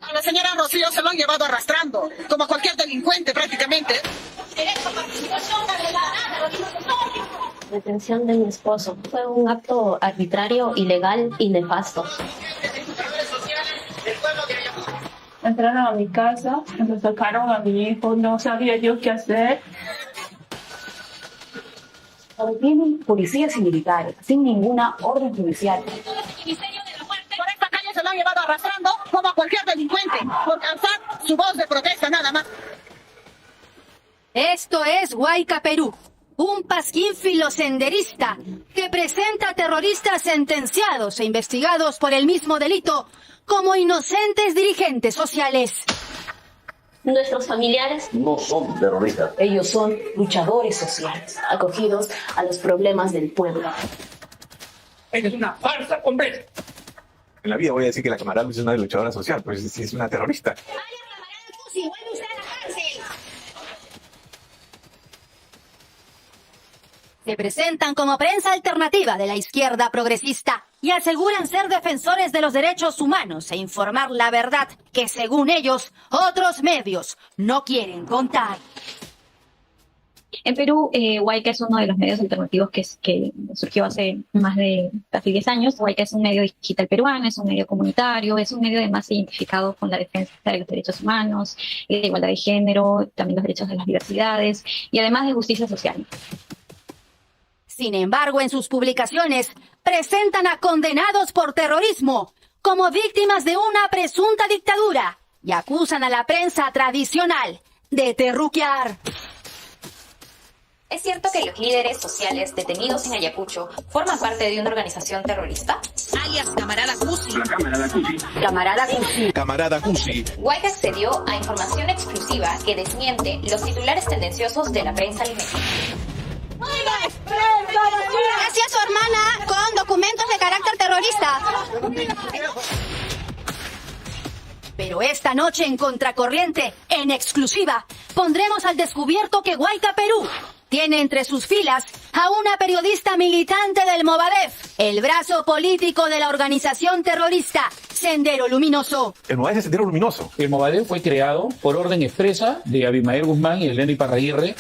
A la señora Rocío se lo han llevado arrastrando, como cualquier delincuente prácticamente. La detención de mi esposo fue un acto arbitrario, ilegal y nefasto. Entraron a mi casa, me sacaron a mi hijo, no sabía yo qué hacer. Vienen policías y militares, sin ninguna orden judicial. Por esta calle se lo han llevado arrastrando como a cualquier delincuente, por alzar su voz de protesta nada más. Esto es Huayca Perú, un pasquín filosenderista que presenta a terroristas sentenciados e investigados por el mismo delito como inocentes dirigentes sociales. Nuestros familiares no son terroristas. Ellos son luchadores sociales, acogidos a los problemas del pueblo. Es una farsa completa. En la vida voy a decir que la camarada es una luchadora social, pues si es una terrorista. Se presentan como prensa alternativa de la izquierda progresista y aseguran ser defensores de los derechos humanos e informar la verdad que, según ellos, otros medios no quieren contar. En Perú, Huayca es uno de los medios alternativos que surgió hace más de casi 10 años. Huayca es un medio digital peruano, es un medio comunitario, es un medio además identificado con la defensa de los derechos humanos, de igualdad de género, también los derechos de las diversidades y además de justicia social. Sin embargo, en sus publicaciones presentan a condenados por terrorismo como víctimas de una presunta dictadura y acusan a la prensa tradicional de terruquear. ¿Es cierto que los líderes sociales detenidos en Ayacucho forman parte de una organización terrorista? Alias Camarada Cusi. La camarada Cusi. Camarada Cusi. Camarada Cusi. Huayca accedió a información exclusiva que desmiente los titulares tendenciosos de la prensa limeña. Gracias a su hermana con documentos de carácter terrorista. Pero esta noche en Contracorriente, en exclusiva, pondremos al descubierto que Huayca Perú tiene entre sus filas a una periodista militante del Movadef, el brazo político de la organización terrorista Sendero Luminoso. El Movadef es Sendero Luminoso. El Movadef fue creado por orden expresa de Abimael Guzmán y Elena Iparraguirre.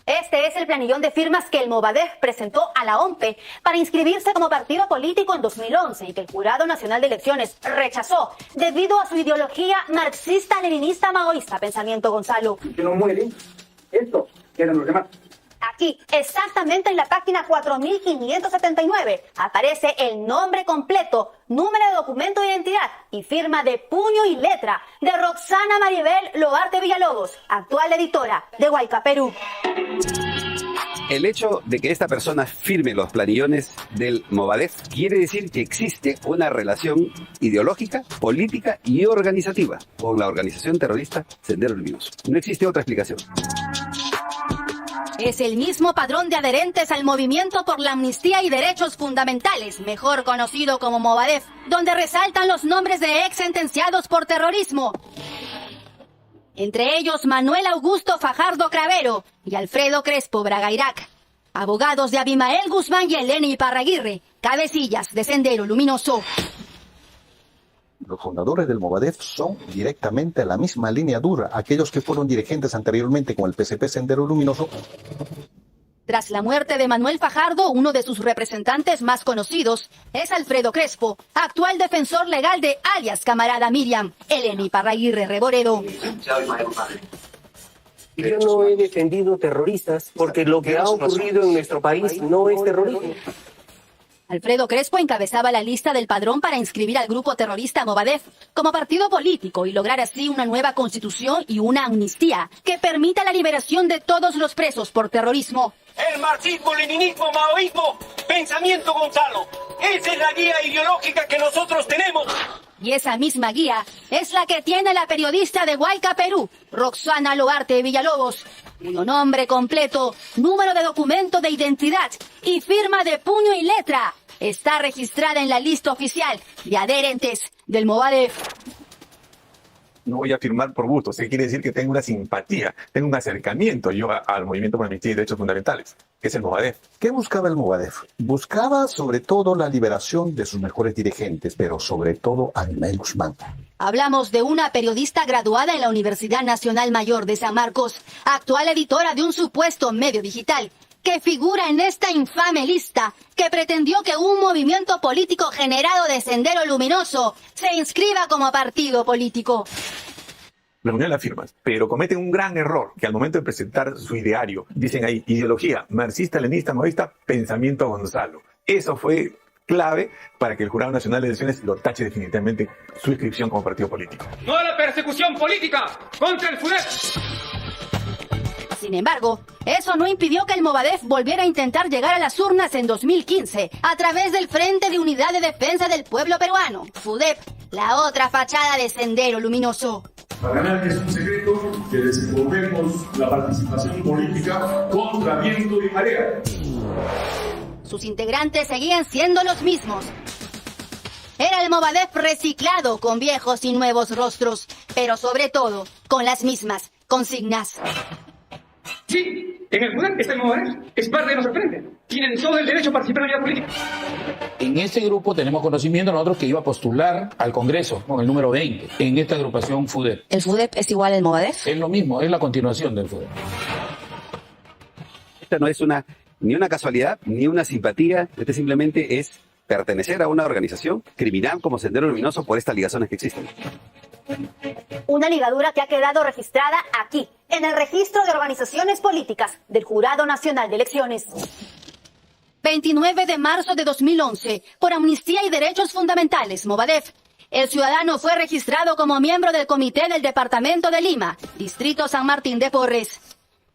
Este es el planillón de firmas que el Movadef presentó a la OMPE para inscribirse como partido político en 2011 y que el Jurado Nacional de Elecciones rechazó debido a su ideología marxista-leninista maoísta. Pensamiento, Gonzalo. Que no mueren, estos quedan los demás. Aquí, exactamente en la página 4579, aparece el nombre completo, número de documento de identidad y firma de puño y letra de Roxana Maribel Loarte Villalobos, actual editora de Huayca Perú. El hecho de que esta persona firme los planillones del Movadef quiere decir que existe una relación ideológica, política y organizativa con la organización terrorista Sendero Luminoso. No existe otra explicación. Es el mismo padrón de adherentes al Movimiento por la Amnistía y Derechos Fundamentales, mejor conocido como Movadef, donde resaltan los nombres de ex sentenciados por terrorismo. Entre ellos Manuel Augusto Fajardo Cravero y Alfredo Crespo Bragairac, abogados de Abimael Guzmán y Elena Iparraguirre, cabecillas de Sendero Luminoso. Los fundadores del Movadef son directamente la misma línea dura, aquellos que fueron dirigentes anteriormente con el PSP Sendero Luminoso. Tras la muerte de Manuel Fajardo, uno de sus representantes más conocidos es Alfredo Crespo, actual defensor legal de alias Camarada Miriam, Elena Iparraguirre Reboredo. Yo no he defendido terroristas porque lo que ha ocurrido en nuestro país no es terrorismo. Alfredo Crespo encabezaba la lista del padrón para inscribir al grupo terrorista Movadef como partido político y lograr así una nueva constitución y una amnistía que permita la liberación de todos los presos por terrorismo. El marxismo, leninismo, maoísmo, pensamiento, Gonzalo. Esa es la guía ideológica que nosotros tenemos. Y esa misma guía es la que tiene la periodista de Huayca Perú, Roxana Loarte Villalobos, cuyo nombre completo, número de documento de identidad y firma de puño y letra está registrada en la lista oficial de adherentes del Movadef. No voy a firmar por gusto, eso quiere decir que tengo una simpatía, tengo un acercamiento yo al Movimiento por la Amnistía y Derechos Fundamentales, que es el Movadef. ¿Qué buscaba el Movadef? Buscaba sobre todo la liberación de sus mejores dirigentes, pero sobre todo a Abimael Guzmán. Hablamos de una periodista graduada en la Universidad Nacional Mayor de San Marcos, actual editora de un supuesto medio digital, que figura en esta infame lista, que pretendió que un movimiento político generado de Sendero Luminoso se inscriba como partido político. Reunían las firmas, pero cometen un gran error, que al momento de presentar su ideario, dicen ahí, ideología marxista-leninista, maoísta, pensamiento Gonzalo. Eso fue clave para que el Jurado Nacional de Elecciones lo tache definitivamente su inscripción como partido político. ¡No a la persecución política contra el FUDEP! Sin embargo, eso no impidió que el Movadef volviera a intentar llegar a las urnas en 2015 a través del Frente de Unidad de Defensa del Pueblo Peruano, FUDEP, la otra fachada de Sendero Luminoso. Para nadie es un secreto que desenvolvemos la participación política contra viento y marea. Sus integrantes seguían siendo los mismos. Era el Movadef reciclado con viejos y nuevos rostros, pero sobre todo con las mismas consignas. Sí, en el FUDEP está el Movadef, es parte de nuestro frente. Tienen todo el derecho a participar en la vida política. En este grupo tenemos conocimiento nosotros que iba a postular al Congreso con el número 20 en esta agrupación FUDEP. ¿El FUDEP es igual al Movadef? Es lo mismo, es la continuación del FUDEP. Esta no es ni una casualidad, ni una simpatía, este simplemente es pertenecer a una organización criminal como Sendero Luminoso por estas ligazones que existen. Una ligadura que ha quedado registrada aquí, en el registro de organizaciones políticas del Jurado Nacional de Elecciones. 29 de marzo de 2011, por Amnistía y Derechos Fundamentales, Movadef. El ciudadano fue registrado como miembro del Comité del Departamento de Lima, Distrito San Martín de Porres.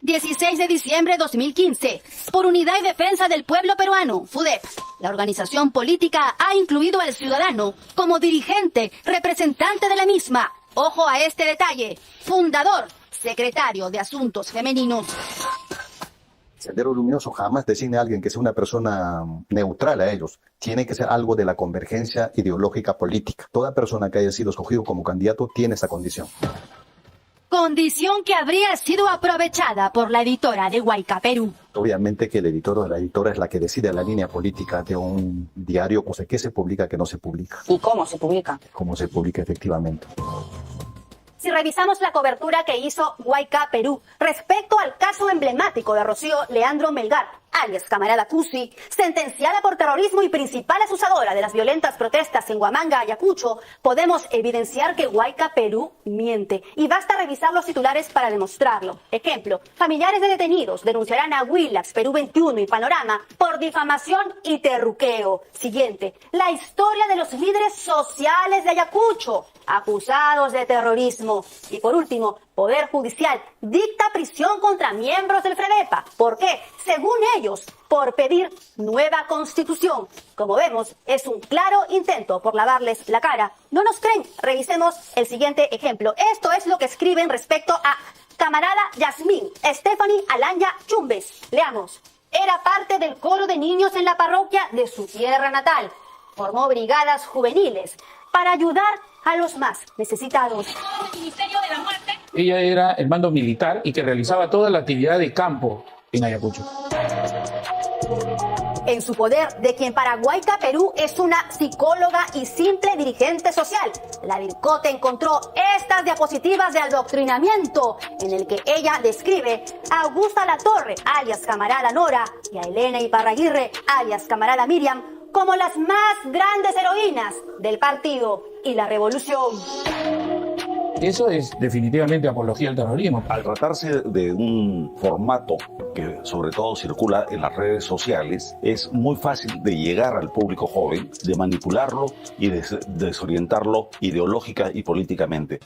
16 de diciembre de 2015, por Unidad y Defensa del Pueblo Peruano, FUDEP. La organización política ha incluido al ciudadano como dirigente, representante de la misma. Ojo a este detalle, fundador, secretario de Asuntos Femeninos. Sendero Luminoso jamás designa a alguien que sea una persona neutral a ellos. Tiene que ser algo de la convergencia ideológica política. Toda persona que haya sido escogido como candidato tiene esa condición. Condición que habría sido aprovechada por la editora de Huayca Perú. Obviamente que el editor o la editora es la que decide la línea política de un diario, o sea, qué se publica, qué no se publica. ¿Y cómo se publica? Cómo se publica efectivamente. Si revisamos la cobertura que hizo Huayca Perú respecto al caso emblemático de Rocío Leandro Melgar, alias Camarada Cusi, sentenciada por terrorismo y principal acusadora de las violentas protestas en Huamanga, Ayacucho, podemos evidenciar que Huayca Perú miente. Y basta revisar los titulares para demostrarlo. Ejemplo, familiares de detenidos denunciarán a Willax, Perú 21 y Panorama por difamación y terruqueo. Siguiente, la historia de los líderes sociales de Ayacucho, acusados de terrorismo. Y por último, Poder Judicial dicta prisión contra miembros del FREDEPA. ¿Por qué? Según ellos, por pedir nueva constitución. Como vemos, es un claro intento por lavarles la cara. ¿No nos creen? Revisemos el siguiente ejemplo. Esto es lo que escriben respecto a Camarada Yasmín Stephanie Alanya Chumbes. Leamos. Era parte del coro de niños en la parroquia de su tierra natal. Formó brigadas juveniles para ayudar a los más necesitados. Ella era el mando militar y que realizaba toda la actividad de campo en Ayacucho. En su poder de quien para Huayca Perú es una psicóloga y simple dirigente social, la DIRCOTE encontró estas diapositivas de adoctrinamiento en el que ella describe a Augusta Latorre, alias Camarada Nora, y a Elena Iparraguirre, alias Camarada Miriam, como las más grandes heroínas del partido y la revolución. Eso es definitivamente apología al terrorismo. Al tratarse de un formato que sobre todo circula en las redes sociales, es muy fácil de llegar al público joven, de manipularlo y de desorientarlo ideológica y políticamente.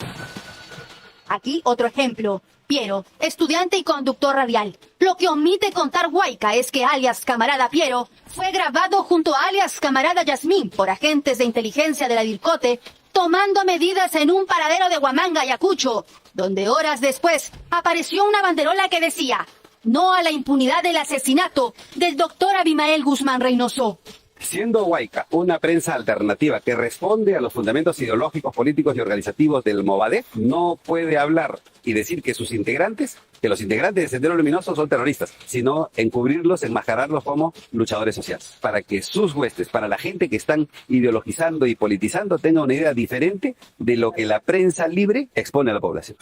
Aquí otro ejemplo. Piero, estudiante y conductor radial. Lo que omite contar Huayca es que alias Camarada Piero fue grabado junto a alias Camarada Yasmín por agentes de inteligencia de la DIRCOTE tomando medidas en un paradero de Huamanga, Ayacucho, donde horas después apareció una banderola que decía: no a la impunidad del asesinato del doctor Abimael Guzmán Reynoso. Siendo Huayca una prensa alternativa que responde a los fundamentos ideológicos, políticos y organizativos del Movadef, no puede hablar y decir que sus integrantes, que los integrantes de Sendero Luminoso son terroristas, sino encubrirlos, enmascararlos como luchadores sociales, para que sus huestes, para la gente que están ideologizando y politizando, tenga una idea diferente de lo que la prensa libre expone a la población.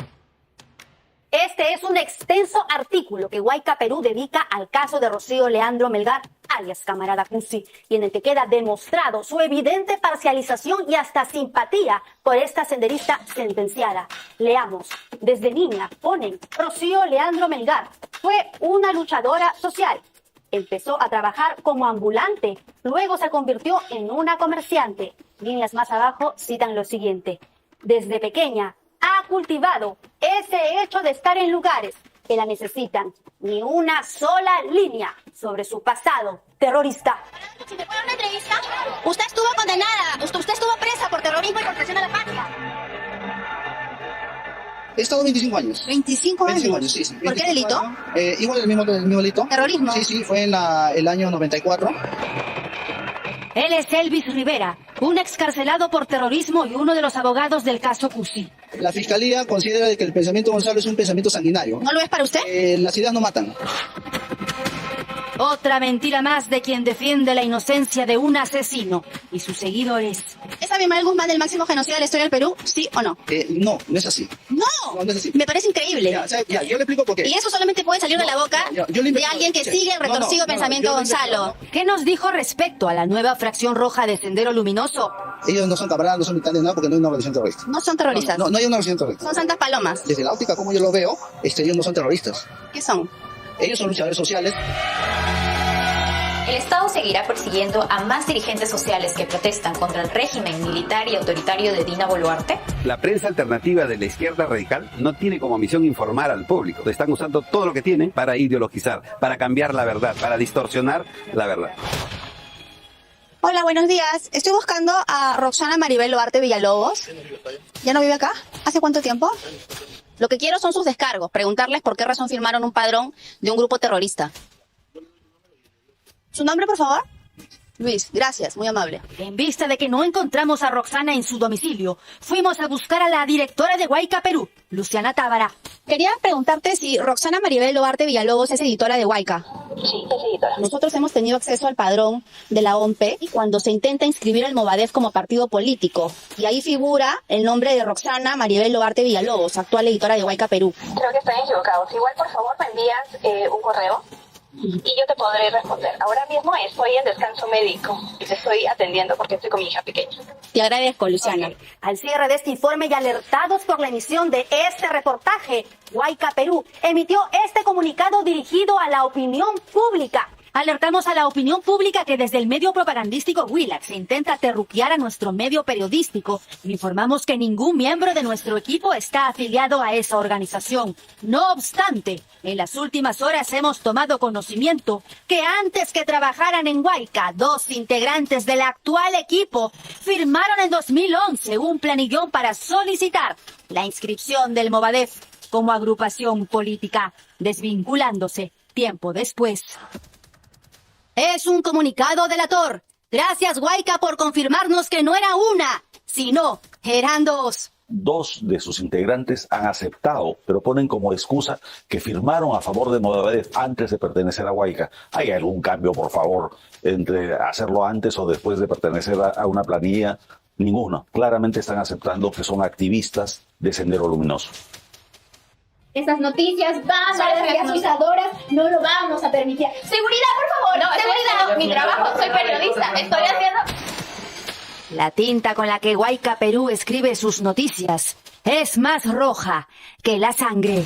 Este es un extenso artículo que Huayca Perú dedica al caso de Rocío Leandro Melgar, alias Camarada Cusi, y en el que queda demostrado su evidente parcialización y hasta simpatía por esta senderista sentenciada. Leamos. Desde niña, ponen, Rocío Leandro Melgar fue una luchadora social. Empezó a trabajar como ambulante, luego se convirtió en una comerciante. Líneas más abajo citan lo siguiente. Desde pequeña ha cultivado ese hecho de estar en lugares que la necesitan. Ni una sola línea sobre su pasado terrorista. Si te puedo dar una entrevista, usted estuvo condenada, usted estuvo presa por terrorismo y por traición a la patria. He estado 25 años. 25 años. 25 años, sí, sí. ¿Por qué delito? Igual el mismo delito. ¿Terrorismo? Sí, sí, fue en el año 94. Él es Elvis Rivera, un excarcelado por terrorismo y uno de los abogados del caso Cusi. La fiscalía considera que el pensamiento Gonzalo es un pensamiento sanguinario. ¿No lo es para usted? Las ideas no matan. Otra mentira más de quien defiende la inocencia de un asesino y sus seguidores. ¿Es Abimael Guzmán del máximo genocida de la historia del Perú? ¿Sí o no? No, no es así. ¡No! No es así. Me parece increíble. Ya, yo le explico por qué. Y eso solamente puede salir de la boca de alguien que sigue el retorcido pensamiento Gonzalo. ¿Qué nos dijo respecto a la nueva fracción roja de Sendero Luminoso? Ellos no son camaradas, no son militares, nada, porque no hay una organización terrorista. No son terroristas. No hay una organización terrorista. Son santas palomas. Desde la óptica, como yo lo veo, ellos no son terroristas. ¿Qué son? Ellos son luchadores sociales. El Estado seguirá persiguiendo a más dirigentes sociales que protestan contra el régimen militar y autoritario de Dina Boluarte. La prensa alternativa de la izquierda radical no tiene como misión informar al público. Están usando todo lo que tienen para ideologizar, para cambiar la verdad, para distorsionar la verdad. Hola, buenos días. Estoy buscando a Roxana Maribel Loarte Villalobos. ¿Ya no vive acá? ¿Hace cuánto tiempo? Lo que quiero son sus descargos, preguntarles por qué razón firmaron un padrón de un grupo terrorista. ¿Su nombre, por favor? Luis, gracias, muy amable. En vista de que no encontramos a Roxana en su domicilio, fuimos a buscar a la directora de Huayca Perú, Luciana Tábara. Quería preguntarte si Roxana Maribel Loarte Villalobos es editora de Huayca. Sí, es editora. Nosotros hemos tenido acceso al padrón de la OMP y cuando se intenta inscribir el Movadef como partido político. Y ahí figura el nombre de Roxana Maribel Loarte Villalobos, actual editora de Huayca Perú. Creo que están equivocados. Igual, por favor, me envías un correo y yo te podré responder. Ahora mismo estoy en descanso médico y te estoy atendiendo porque estoy con mi hija pequeña. Te agradezco, Luciana. Okay. Al cierre de este informe y alertados por la emisión de este reportaje, Huayca Perú emitió este comunicado dirigido a la opinión pública. Alertamos a la opinión pública que desde el medio propagandístico Willax se intenta terruquear a nuestro medio periodístico. Informamos que ningún miembro de nuestro equipo está afiliado a esa organización. No obstante, en las últimas horas hemos tomado conocimiento que antes que trabajaran en Huayca, 2 integrantes del actual equipo firmaron en 2011 un planillón para solicitar la inscripción del Movadef como agrupación política, desvinculándose tiempo después. Es un comunicado delator. Gracias, Huayca, por confirmarnos que no era una, sino eran 2. 2 de sus integrantes han aceptado, pero ponen como excusa que firmaron a favor de Movadef antes de pertenecer a Huayca. ¿Hay algún cambio, por favor, entre hacerlo antes o después de pertenecer a una planilla? Ninguno. Claramente están aceptando que son activistas de Sendero Luminoso. Esas noticias van a las asusadoras, no lo vamos a permitir. Seguridad, por favor. No, seguridad. Mi trabajo, soy periodista. Estoy haciendo... La tinta con la que Huayca Perú escribe sus noticias es más roja que la sangre.